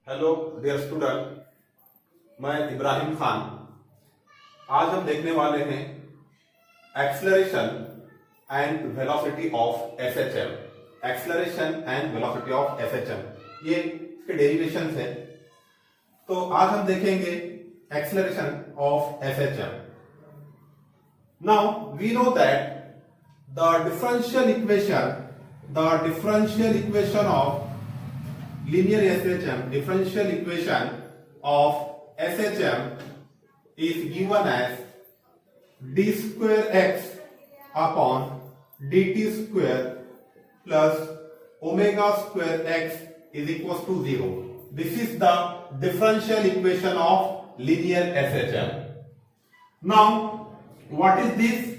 Hello dear student, मैं इब्राहिम खान। आज हम देखने वाले हैं acceleration and velocity of SHM. Acceleration and velocity of SHM ये इसके डेरिवेशंस है। तो आज हम देखेंगे acceleration of SHM. Now we know that the differential equation of linear SHM, differential equation of SHM is given as d square x upon dt square plus omega square x is equals to 0. This is the differential equation of linear SHM. Now, what is this?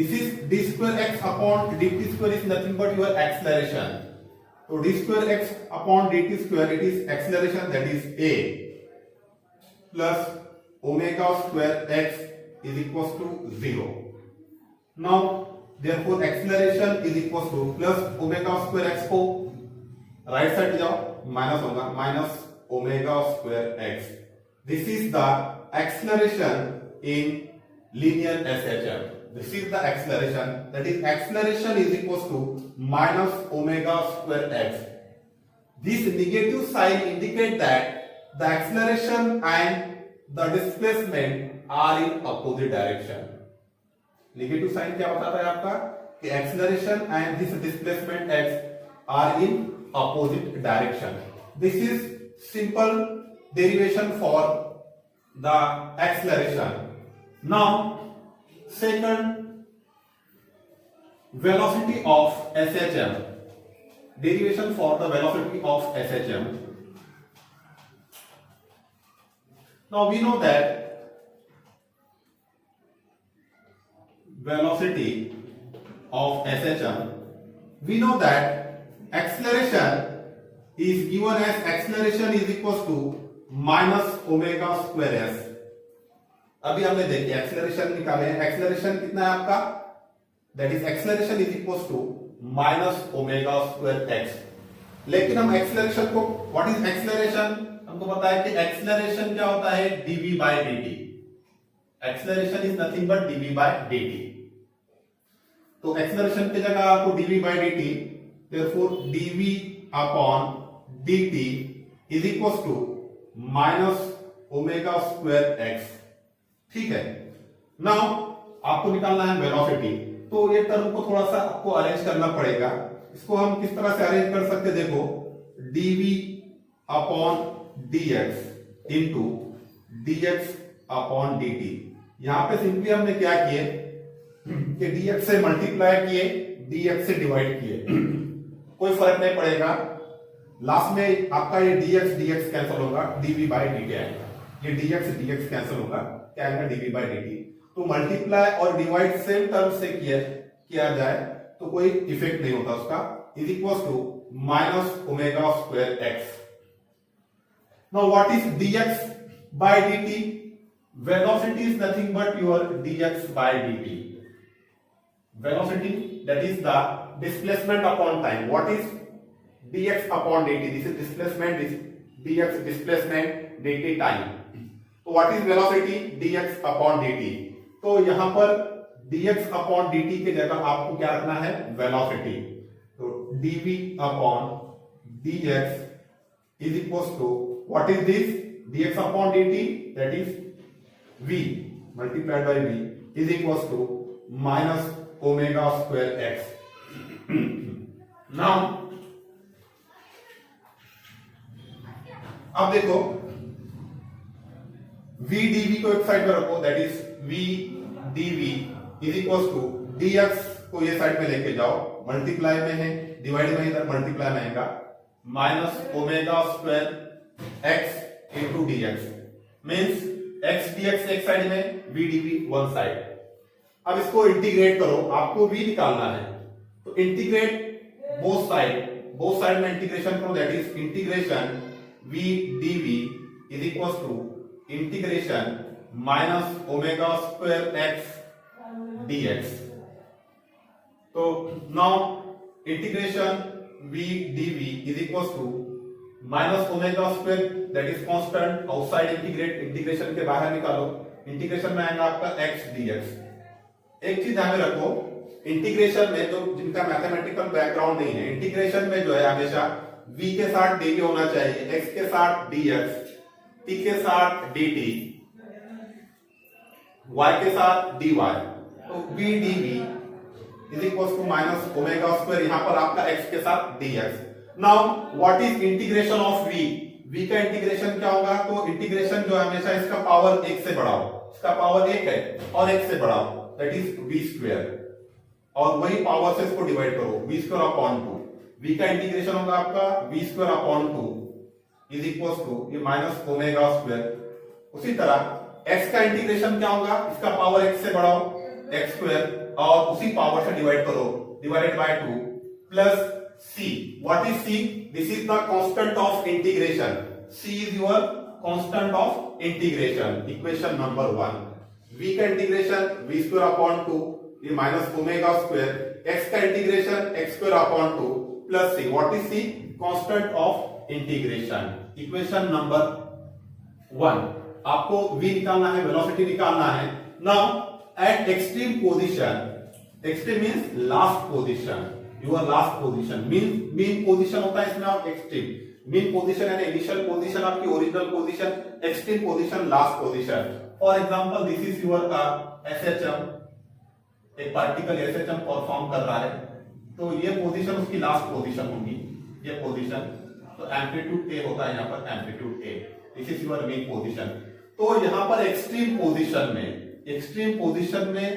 This is d square x upon dt square is nothing but your acceleration. So d square x upon dt square, it is acceleration, that is a, plus omega square x is equals to 0. Now therefore acceleration is equals to plus omega square x को right side जाओ, minus होगा minus omega square x. This is the acceleration in linear SHM. This is the acceleration, that is acceleration is equals to minus omega square x. This negative sign indicate that the acceleration and the displacement are in opposite direction. Negative sign क्या बताता है आपका कि acceleration and this displacement x are in opposite direction. This is simple derivation for the acceleration. Now second, velocity of SHM. Derivation for the velocity of SHM. Now we know that velocity of SHM, we know that acceleration is given as acceleration is equals to minus omega square s. अभी हमने देखिए acceleration निकाले हैं. Acceleration कितना है आपका, that is acceleration is equals to minus omega square X. लेकिन हम एक्सेलरेशन को, व्हाट इज एक्सेलरेशन, हमको पता है कि एक्सेलरेशन क्या होता है, dv by dt. Acceleration is nothing but dv by dt. तो एक्सेलरेशन की जगह आपको dv by dt, therefore dv upon dt is equals to minus omega square X. ठीक है. नाउ आपको निकालना है वेलोसिटी. तो ये टर्म को थोड़ा सा आपको अरेंज करना पड़ेगा. इसको हम किस तरह से अरेंज कर सकते, देखो dv upon dx into dx upon dt. यहां पे सिंपली हमने क्या किए कि dx से मल्टीप्लाई किए, dx से डिवाइड किए. कोई फर्क नहीं पड़ेगा. लास्ट में आपका ये dx कैंसिल होगा, dv बाय dt आएगा. ये dx कैंसिल होगा, क्या आएगा, dv बाय dt. तो मल्टीप्लाई और डिवाइड सेम टर्म से किया जाए तो कोई इफेक्ट नहीं होता उसका. Is equals to minus omega square X. Now what is dx by dt? Velocity is nothing but your dx by dt. Velocity, that is the displacement upon time. What is dx upon dt? This is displacement, this dx displacement, dt time. तो what is velocity, dx upon dt. तो यहां पर dx upon dt की जगह आपको क्या रखना है, वेलोसिटी. तो dv upon dx is equals to what is this, dx upon dt, that is v multiplied by v is equals to minus omega square X. Now अब देखो v dv को एक साइड में रखो, that is v dv is equals to dx को ये side में लेके जाओ, मल्टीप्लाई में है, डिवाइड में इधर मल्टीप्लाई में आएगा, minus omega square x into dx means x dx एक साइड में, v dv वन साइड. अब इसको इंटीग्रेट करो, आपको v निकालना है. तो इंटीग्रेट बोथ साइड में इंटीग्रेशन करो, that is integration v dv is equals to integration minus omega square X dx. तो now integration v dv is equals to minus omega square that is constant, outside integrate, integration के बाहर निकालो, integration में आएगा आपका x dx। एक चीज ध्यान में रखो, इंटीग्रेशन में जो जिनका मैथमेटिकल बैकग्राउंड नहीं है, इंटीग्रेशन में जो है हमेशा v के साथ dt होना चाहिए, x के साथ dx, t के साथ dt, y के साथ dy। तो v dv is equal to minus omega square, यहां पर आपका x के साथ dx। Now what is integration of v? v का इंटीग्रेशन क्या होगा? तो इंटीग्रेशन जो है हमेशा इसका पावर 1 से बढ़ाओ, इसका पावर 1 है और 1 से बढ़ाओ, दैट इज v स्क्वायर, और वही पावर से इसको डिवाइड करो, v स्क्वायर अपॉन 2। v का इंटीग्रेशन होगा आपका v square upon 2 is equal to ये माइनस ओमेगा स्क्वायर। उसी तरह x का इंटीग्रेशन क्या होगा? इसका पावर 1 से बढ़ाओ, x स्क्वायर, और उसी पावर से डिवाइड करो, divided by 2 plus c। What is c? This is the constant of integration. c is your constant of integration. Equation number 1. v का इंटीग्रेशन v स्क्वायर अपॉन 2 ये minus omega square, x का integration x square upon 2 plus c। What is c? Constant of integration. Equation number 1. आपको v निकालना है, velocity निकालना है। Now at extreme position, extreme means last position, your last position, mean position होता है इसमें आप extreme, mean position यानी initial position आपकी original position, extreme position last position। For example this is your SHM, एक particle SHM perform कर रहा है, तो ये पोजीशन उसकी लास्ट पोजीशन होगी, ये पोजीशन, तो एम्पलीट्यूड A होता है यहाँ पर, amplitude A, this is your mean position. तो यहाँ पर एक्सट्रीम पोजीशन में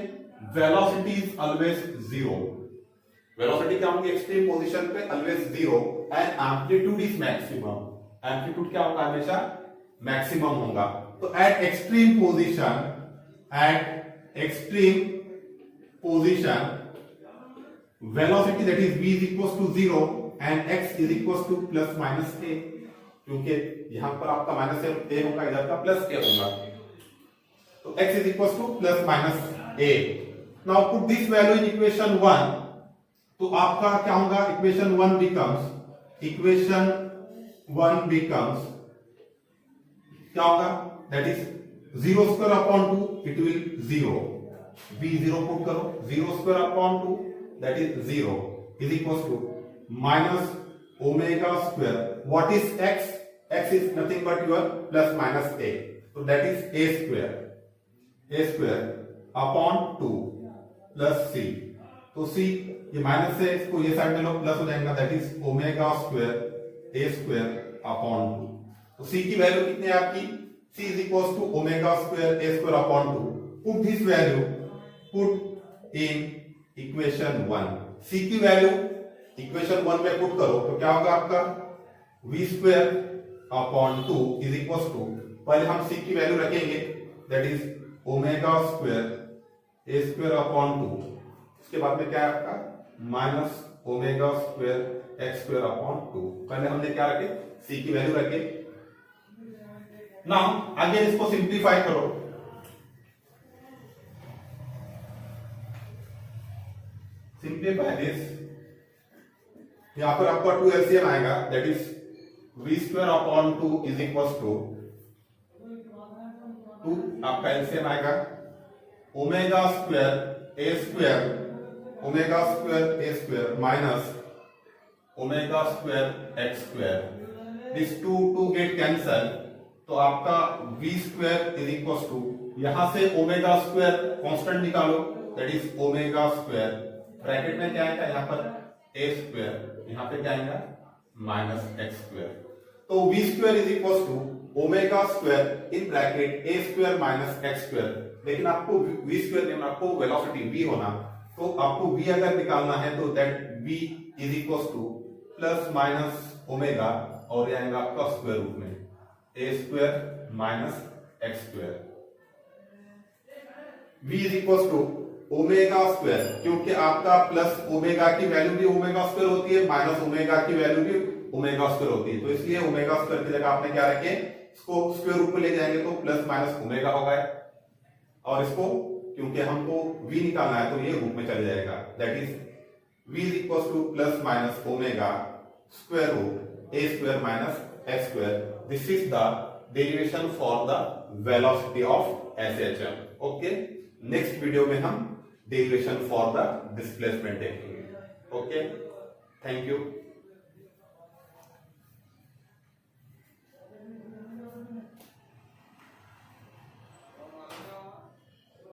velocity is always zero, velocity क्या होगी एक्सट्रीम पोजीशन पे? Always zero, and amplitude is maximum, amplitude क्या होगा? हमेशा मैक्सिमम होगा। तो at extreme position velocity that is v is equal to 0 and x is equal to plus minus a, क्योंकि यहां पर आपका माइनस a होगा, इधर का प्लस a होगा, तो x is equal to plus minus a। Now put this value in equation 1, तो आपका क्या होगा? इक्वेशन 1 बिकम्स क्या होगा? That is 0 square upon 2, it will 0, v 0 put करो, 0 square upon 2 that is 0 is equal to minus omega square. What is x? x is nothing but your plus minus a, तो that is a square upon 2 plus c। तो c ये minus से इसको ये side में लो, plus हो जाएगा, that is omega square a square upon 2। तो c की वैल्यू कितनी है आपकी? c is equal to omega square a square upon 2। Put this value, put in equation 1, c की वैल्यू इक्वेशन 1 में पुट करो, तो क्या होगा आपका? v square upon 2 is equal to, पहले हम c की वैल्यू रखेंगे, that is omega square a square upon 2, उसके बाद में क्या है आपका? Minus omega square x square upon 2। पहले हमने क्या रखे? c की वैल्यू रखे। नाउ आगे इसको सिंप्लीफाई करो, सिंप्लीफाई दिस, यहां पर आपका 2 एलसीएम आएगा, that is v square upon 2 is equal to 2, आपका एलसीएम आएगा omega square a square, omega square a square minus omega square x square, this 2 get cancel, तो आपका v square is equal to, यहां से omega square constant निकालो, that is omega square, bracket में क्या आएगा? यहां पर a स्क्वायर, यहां पे क्या आएगा? Minus x square. तो v square is equal to omega square in bracket a square minus x square. लेकिन आपको v स्क्वायर नहीं, आपको वेलोसिटी v होना, तो आपको v अगर निकालना है तो that v is equal to plus minus omega, और ये आएगा आपका स्क्वायर रूट में a square minus x square. v is equal to omega square, क्योंकि आपका प्लस ओमेगा की वैल्यू भी ओमेगा स्क्वायर होती है, माइनस ओमेगा की वैल्यू भी ओमेगा स्क्वायर होती है, तो इसलिए ओमेगा स्क्वायर की जगह आपने क्या रखे? इसको स्क्वायर रूट में ले जाएंगे तो प्लस माइनस ओमेगा होगा, और इसको क्योंकि हमको v निकालना है तो ये रूट में चले जाएगा, that is v is equal to plus minus omega square root a square minus x square. This is the derivation for the velocity of SHM. Okay. Next video में हम derivation for the displacement देखेंगे. Okay. Thank you.